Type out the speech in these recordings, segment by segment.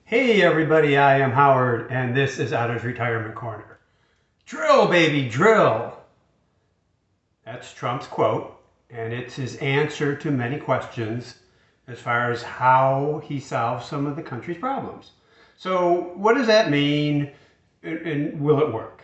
Hey everybody, I am Howard, and this is Otto's Retirement Corner. Drill, baby, drill! That's Trump's quote, and it's his answer to many questions as far as how he solves some of the country's problems. So, what does that mean, and will it work?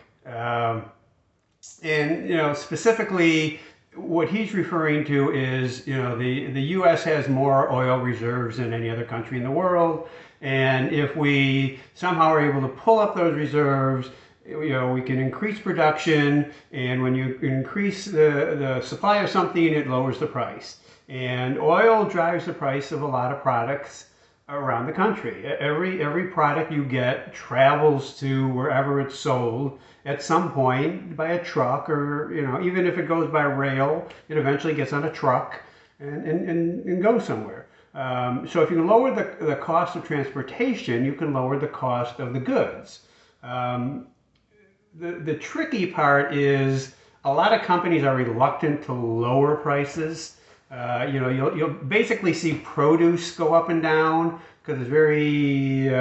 Specifically, what he's referring to is, the U.S. has more oil reserves than any other country in the world, and if we somehow are able to pull up those reserves, we can increase production, and when you increase the supply of something, it lowers the price. And oil drives the price of a lot of products around the country. Every product you get travels to wherever it's sold at some point by a truck, or even if it goes by rail, it eventually gets on a truck and goes somewhere. So if you can lower the cost of transportation, you can lower the cost of the goods. The tricky part is a lot of companies are reluctant to lower prices. You'll basically see produce go up and down because it's very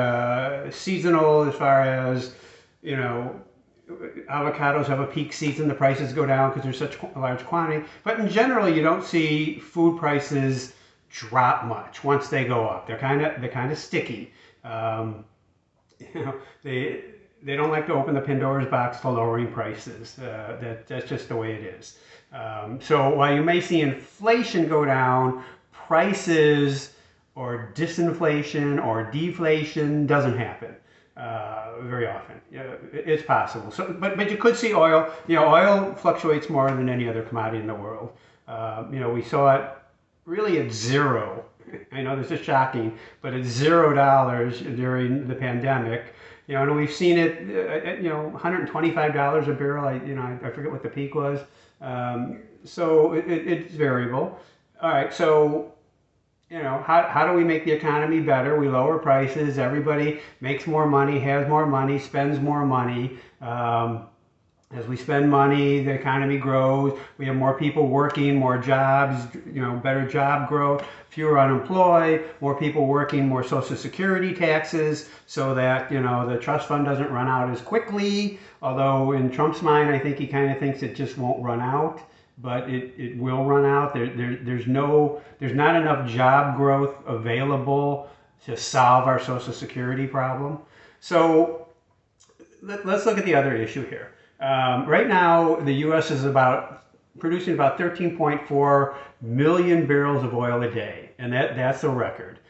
seasonal as far as, avocados have a peak season, the prices go down because there's such a large quantity. But in general, you don't see food prices drop much once they go up. They're kind of sticky. You know, they don't like to open the Pandora's box to lowering prices. That's just the way it is. So while you may see inflation go down, prices or disinflation or deflation doesn't happen very often. It's possible. So, but you could see oil. Oil fluctuates more than any other commodity in the world. We saw it really at zero. I know this is shocking, but at $0 during the pandemic. And we've seen it at $125 a barrel. I forget what the peak was. So it's variable. All right, so how do we make the economy better? We lower prices. Everybody makes more money, has more money, spends more money. As we spend money, the economy grows. We have more people working, more jobs, better job growth, fewer unemployed, more people working, more Social Security taxes, so that, the trust fund doesn't run out as quickly. Although in Trump's mind, I think he kind of thinks it just won't run out, but it will run out. There's not enough job growth available to solve our Social Security problem. So let's look at the other issue here. Right now, the U.S. is producing about 13.4 million barrels of oil a day, and that's a record.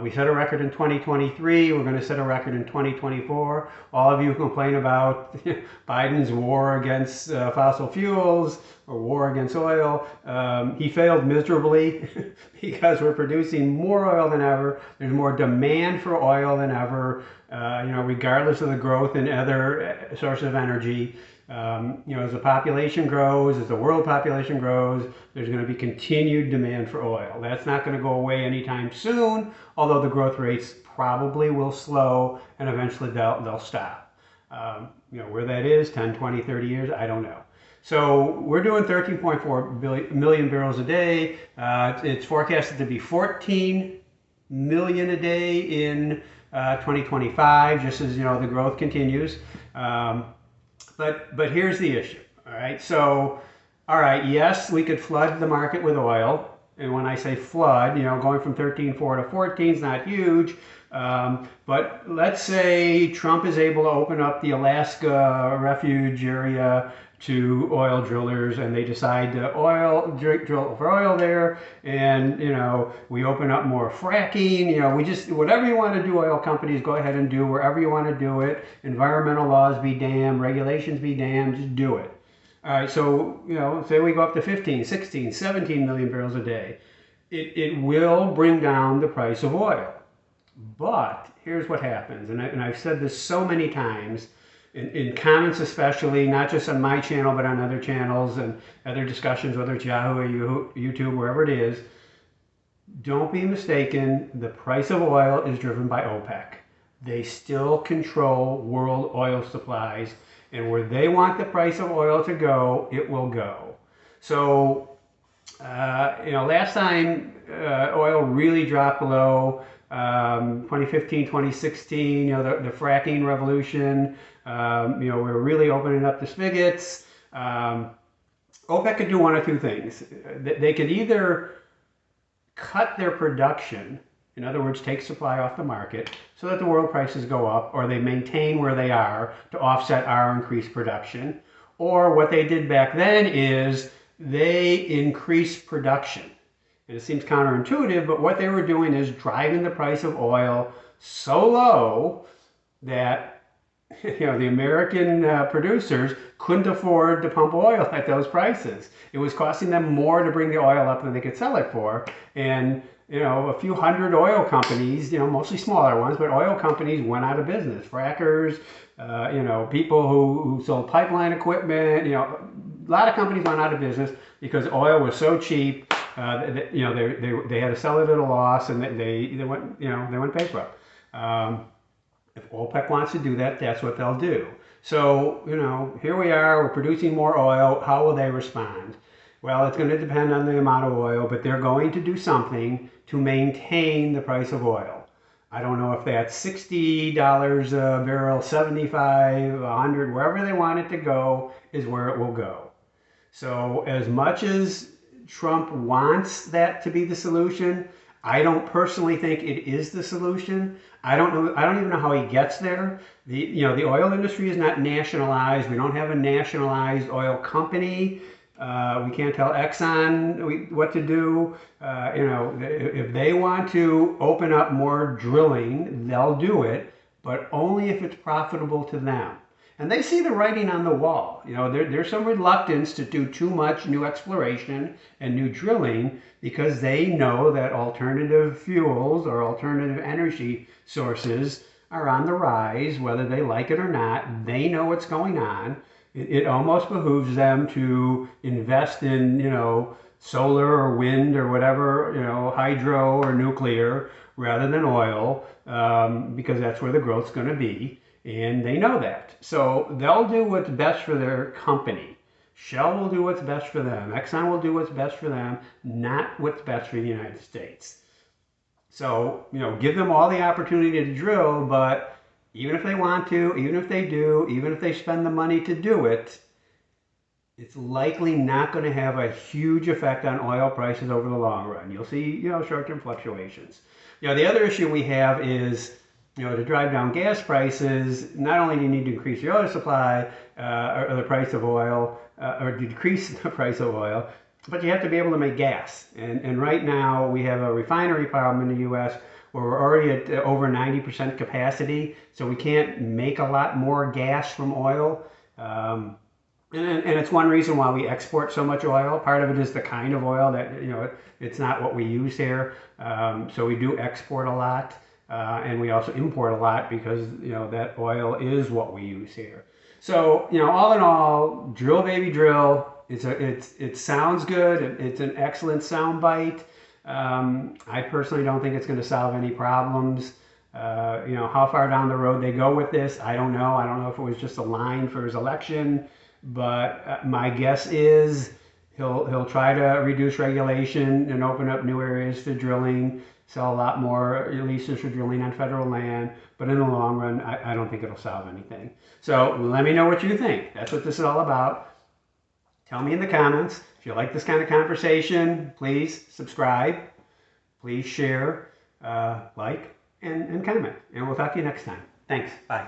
We set a record in 2023. We're going to set a record in 2024. All of you complain about Biden's war against fossil fuels or war against oil. He failed miserably because we're producing more oil than ever. There's more demand for oil than ever, regardless of the growth in other sources of energy. As the population grows, as the world population grows, there's going to be continued demand for oil. That's not going to go away anytime soon, although the growth rates probably will slow and eventually they'll stop. Where that is, 10, 20, 30 years, I don't know. So we're doing 13.4 million barrels a day. It's forecasted to be 14 million a day in 2025, just as the growth continues. But here's the issue, all right? So, all right, yes, we could flood the market with oil. And when I say flood, going from 13.4 to 14 is not huge. But let's say Trump is able to open up the Alaska refuge area to oil drillers, and they decide to drill for oil there, and we open up more fracking. We just, whatever you want to do, oil companies, go ahead and do wherever you want to do it. Environmental laws be damned, regulations be damned, just do it. All right, so say we go up to 15, 16, 17 million barrels a day. It will bring down the price of oil. But here's what happens, and I've said this so many times, in comments especially, not just on my channel, but on other channels and other discussions, whether it's Yahoo or YouTube, wherever it is. Don't be mistaken, the price of oil is driven by OPEC. They still control world oil supplies, and where they want the price of oil to go, it will go. So, last time oil really dropped below 2015, 2016, the fracking revolution, we're really opening up the spigots. OPEC could do one of two things. They could either cut their production, in other words, take supply off the market so that the world prices go up, or they maintain where they are to offset our increased production. Or what they did back then is they increased production. And it seems counterintuitive, but what they were doing is driving the price of oil so low that the American producers couldn't afford to pump oil at those prices. It was costing them more to bring the oil up than they could sell it for. And a few hundred oil companies, mostly smaller ones, but oil companies went out of business. Frackers, people who sold pipeline equipment, a lot of companies went out of business because oil was so cheap that they had to sell it at a loss, and they went bankrupt. If OPEC wants to do that, that's what they'll do. So, here we are, we're producing more oil. How will they respond? Well, it's going to depend on the amount of oil, but they're going to do something to maintain the price of oil. I don't know if that's $60 a barrel, 75, 100, wherever they want it to go is where it will go. So as much as Trump wants that to be the solution, I don't personally think it is the solution. I don't even know how he gets there. The oil industry is not nationalized. We don't have a nationalized oil company. We can't tell Exxon what to do. If they want to open up more drilling, they'll do it, but only if it's profitable to them. And they see the writing on the wall. There's some reluctance to do too much new exploration and new drilling because they know that alternative fuels or alternative energy sources are on the rise, whether they like it or not. They know what's going on. It almost behooves them to invest in, solar or wind or whatever, hydro or nuclear rather than oil, because that's where the growth's going to be. And they know that. So they'll do what's best for their company. Shell will do what's best for them. Exxon will do what's best for them, not what's best for the United States. So, give them all the opportunity to drill, but even if they want to, even if they do, even if they spend the money to do it, it's likely not going to have a huge effect on oil prices over the long run. You'll see, short-term fluctuations. The other issue we have is, to drive down gas prices, not only do you need to increase your oil supply or the price of oil, or decrease the price of oil, but you have to be able to make gas. And right now we have a refinery problem in the U.S. where we're already at over 90% capacity, so we can't make a lot more gas from oil. And it's one reason why we export so much oil. Part of it is the kind of oil that, it's not what we use here. So we do export a lot. And we also import a lot because, that oil is what we use here. So, all in all, drill baby drill. It sounds good. It's an excellent sound bite. I personally don't think it's going to solve any problems. How far down the road they go with this, I don't know. I don't know if it was just a line for his election, but my guess is he'll try to reduce regulation and open up new areas to drilling, sell a lot more leases for drilling on federal land, but in the long run, I don't think it'll solve anything. So let me know what you think. That's what this is all about. Tell me in the comments. If you like this kind of conversation, please subscribe, please share, like, and comment. And we'll talk to you next time. Thanks. Bye.